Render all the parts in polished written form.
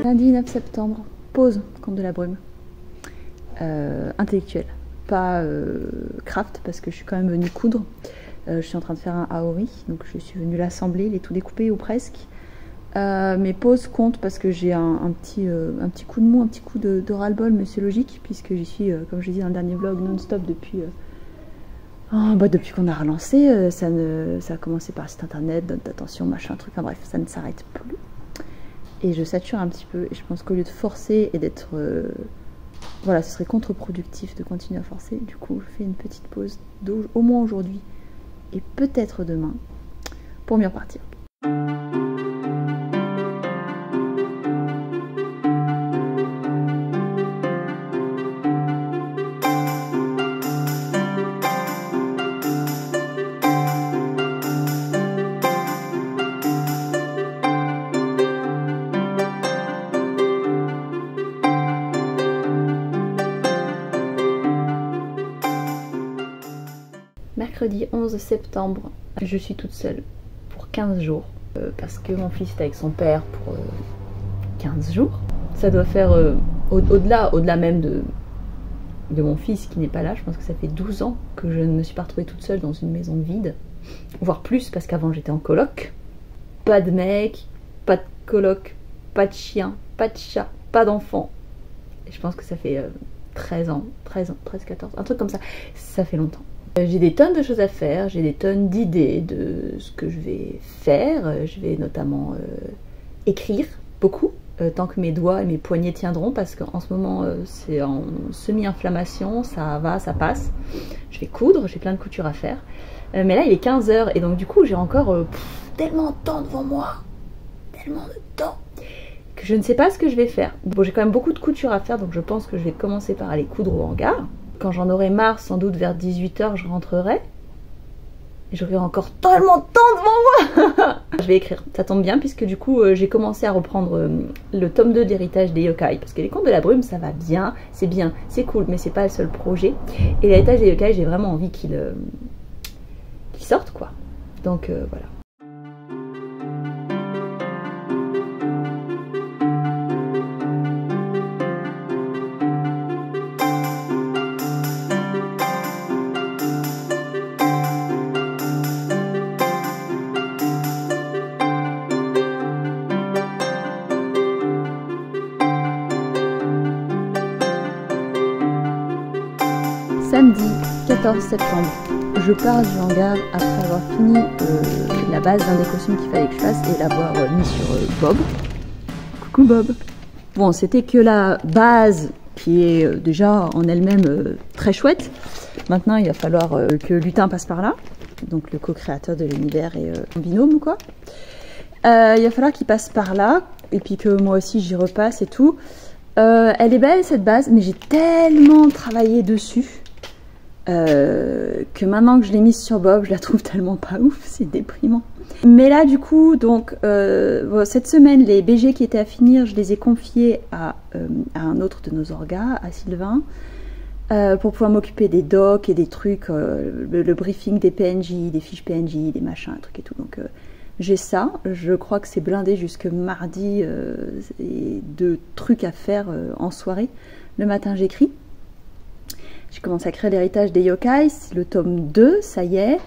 Lundi 9 septembre, pause Conte de la Brume. Intellectuelle, pas craft, parce que je suis quand même venue coudre. Je suis en train de faire un aori, donc je suis venue l'assembler, les tout découper ou presque. Mes pauses comptent parce que j'ai un petit coup de mou, un petit coup de ras-le-bol, mais c'est logique, puisque j'y suis, comme je l'ai dit dans le dernier vlog, non-stop depuis... depuis qu'on a relancé, ça a commencé par site internet, note d'attention, machin, truc, enfin bref, ça ne s'arrête plus. Et je sature un petit peu, et je pense qu'au lieu de forcer et d'être... voilà, ce serait contre-productif de continuer à forcer. Du coup, je fais une petite pause au moins aujourd'hui, et peut-être demain, pour mieux repartir. Mercredi 11 septembre, je suis toute seule pour 15 jours parce que mon fils est avec son père pour 15 jours. Ça doit faire au-delà même de mon fils qui n'est pas là. Je pense que ça fait 12 ans que je ne me suis pas retrouvée toute seule dans une maison vide, voire plus, parce qu'avant j'étais en coloc. Pas de mec, pas de coloc, pas de chien, pas de chat, pas d'enfant. Et je pense que ça fait 13 ans, 14, un truc comme ça. Ça fait longtemps. J'ai des tonnes de choses à faire, j'ai des tonnes d'idées de ce que je vais faire. Je vais notamment écrire beaucoup, tant que mes doigts et mes poignets tiendront, parce qu'en ce moment c'est en semi-inflammation, ça va, ça passe. Je vais coudre, j'ai plein de coutures à faire. Mais là il est 15 h et donc du coup j'ai encore tellement de temps devant moi, tellement de temps, que je ne sais pas ce que je vais faire. Bon, j'ai quand même beaucoup de couture à faire, donc je pense que je vais commencer par aller coudre au hangar. Quand j'en aurai marre, sans doute vers 18 h, je rentrerai. Et j'aurai encore tellement de temps devant moi. Je vais écrire, ça tombe bien, puisque du coup, j'ai commencé à reprendre le tome 2 d'Héritage des Yokai. Parce que les Contes de la Brume, ça va bien, c'est cool, mais c'est pas le seul projet. Et l'Héritage des Yokai, j'ai vraiment envie qu'il sorte, quoi. Donc, voilà. Samedi 14 septembre, je pars du hangar après avoir fini la base d'un des costumes qu'il fallait que je fasse et l'avoir mis sur Bob. Coucou Bob. Bon, c'était que la base qui est déjà en elle-même très chouette. Maintenant, il va falloir que Lutin passe par là, donc le co-créateur de l'univers et en binôme quoi. Il va falloir qu'il passe par là et puis que moi aussi j'y repasse et tout. Elle est belle cette base, mais j'ai tellement travaillé dessus. Que maintenant que je l'ai mise sur Bob, je la trouve tellement pas ouf, c'est déprimant. Mais là du coup, donc cette semaine, les BG qui étaient à finir, je les ai confiés à un autre de nos orgas, à Sylvain, pour pouvoir m'occuper des docs et des trucs, le briefing des PNJ, des fiches PNJ, des machins, trucs et tout. Donc j'ai ça, je crois que c'est blindé jusque mardi, et de trucs à faire en soirée. Le matin j'écris. J'ai commencé à créer l'Héritage des Yokai, le tome 2, ça y est.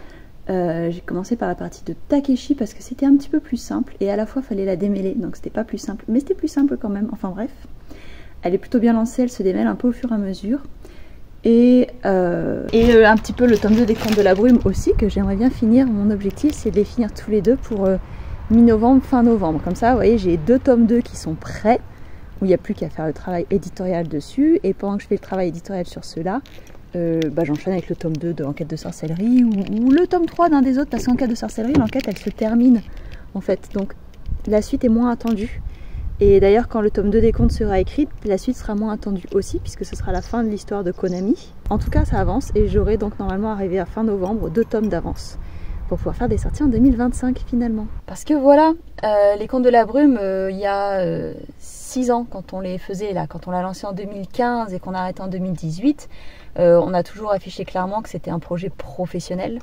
J'ai commencé par la partie de Takeshi parce que c'était un petit peu plus simple et à la fois il fallait la démêler, donc c'était pas plus simple, mais c'était plus simple quand même, enfin bref. Elle est plutôt bien lancée, elle se démêle un peu au fur et à mesure. Et un petit peu le tome 2 des Contes de la Brume aussi, que j'aimerais bien finir. Mon objectif c'est de les finir tous les deux pour mi-novembre, fin novembre. Comme ça, vous voyez, j'ai 2 tomes 2 qui sont prêts, où il n'y a plus qu'à faire le travail éditorial dessus, et pendant que je fais le travail éditorial sur ceux-là, j'enchaîne avec le tome 2 de Enquête de sorcellerie, ou le tome 3 d'un des autres, parce qu'Enquête de sorcellerie, l'enquête elle se termine en fait, donc la suite est moins attendue. Et d'ailleurs quand le tome 2 des contes sera écrit, la suite sera moins attendue aussi, puisque ce sera la fin de l'histoire de Konami. En tout cas ça avance, et j'aurai donc normalement arrivé à fin novembre 2 tomes d'avance, pour pouvoir faire des sorties en 2025 finalement. Parce que voilà, les Contes de la Brume, il y a 6 ans quand on les faisait, là, quand on l'a lancé en 2015 et qu'on a arrêté en 2018, on a toujours affiché clairement que c'était un projet professionnel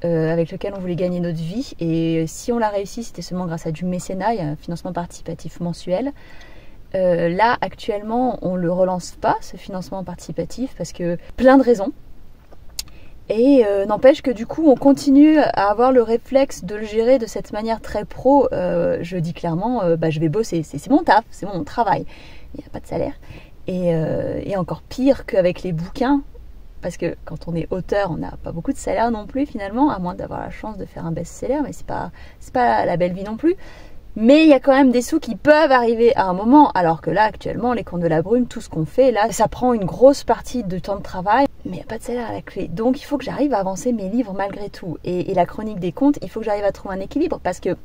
avec lequel on voulait gagner notre vie. Et si on l'a réussi, c'était seulement grâce à du mécénat, un financement participatif mensuel. Là, actuellement, on ne le relance pas, ce financement participatif, parce que plein de raisons. Et n'empêche que du coup, on continue à avoir le réflexe de le gérer de cette manière très pro. Je dis clairement, je vais bosser, c'est mon taf, c'est mon travail. Il n'y a pas de salaire. Et encore pire qu'avec les bouquins, parce que quand on est auteur, on n'a pas beaucoup de salaire non plus finalement, à moins d'avoir la chance de faire un best-seller, mais c'est pas la belle vie non plus. Mais il y a quand même des sous qui peuvent arriver à un moment, alors que là actuellement, les Contes de la Brume, tout ce qu'on fait, là, ça prend une grosse partie de temps de travail, mais il n'y a pas de salaire à la clé. Donc il faut que j'arrive à avancer mes livres malgré tout. Et la chronique des contes, il faut que j'arrive à trouver un équilibre, parce que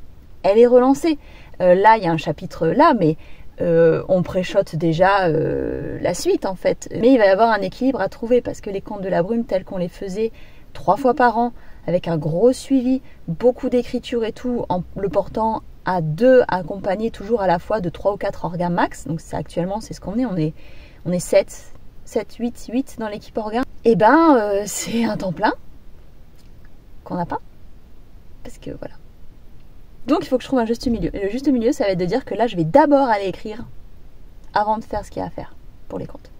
elle est relancée. Là, il y a un chapitre là, mais on préchote déjà la suite en fait. Mais il va y avoir un équilibre à trouver, parce que les Contes de la Brume, tels qu'on les faisait 3 fois par an, avec un gros suivi, beaucoup d'écriture et tout, en le portant à 2, accompagné toujours à la fois de 3 ou 4 orgas max. Donc actuellement, c'est ce qu'on est. On est 7, 8 dans l'équipe orga. Et c'est un temps plein qu'on n'a pas. Parce que voilà. Donc il faut que je trouve un juste milieu. Et le juste milieu, ça va être de dire que là, je vais d'abord aller écrire avant de faire ce qu'il y a à faire pour les comptes.